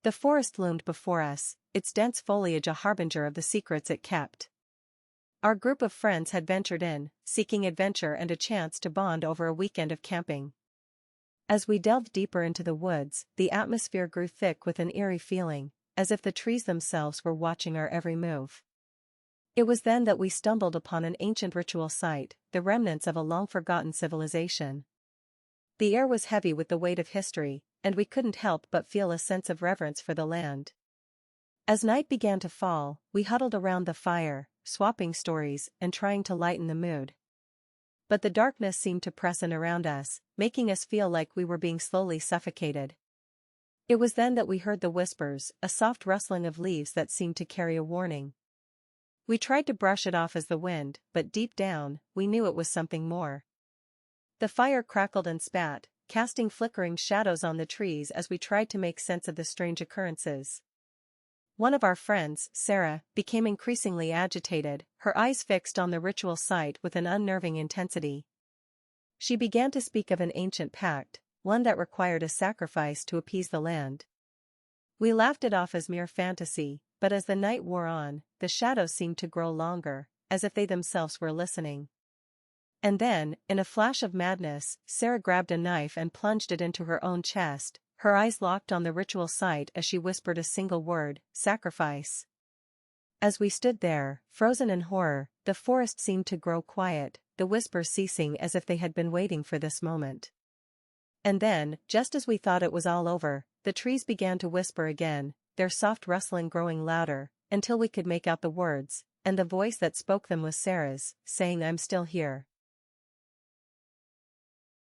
The forest loomed before us, its dense foliage a harbinger of the secrets it kept. Our group of friends had ventured in, seeking adventure and a chance to bond over a weekend of camping. As we delved deeper into the woods, the atmosphere grew thick with an eerie feeling, as if the trees themselves were watching our every move. It was then that we stumbled upon an ancient ritual site, the remnants of a long-forgotten civilization. The air was heavy with the weight of history, and we couldn't help but feel a sense of reverence for the land. As night began to fall, we huddled around the fire, swapping stories and trying to lighten the mood. But the darkness seemed to press in around us, making us feel like we were being slowly suffocated. It was then that we heard the whispers, a soft rustling of leaves that seemed to carry a warning. We tried to brush it off as the wind, but deep down, we knew it was something more. The fire crackled and spat, casting flickering shadows on the trees as we tried to make sense of the strange occurrences. One of our friends, Sarah, became increasingly agitated, her eyes fixed on the ritual site with an unnerving intensity. She began to speak of an ancient pact, one that required a sacrifice to appease the land. We laughed it off as mere fantasy, but as the night wore on, the shadows seemed to grow longer, as if they themselves were listening. And then, in a flash of madness, Sarah grabbed a knife and plunged it into her own chest, her eyes locked on the ritual site as she whispered a single word, sacrifice. As we stood there, frozen in horror, the forest seemed to grow quiet, the whispers ceasing as if they had been waiting for this moment. And then, just as we thought it was all over, the trees began to whisper again, their soft rustling growing louder, until we could make out the words, and the voice that spoke them was Sarah's, saying, "I'm still here."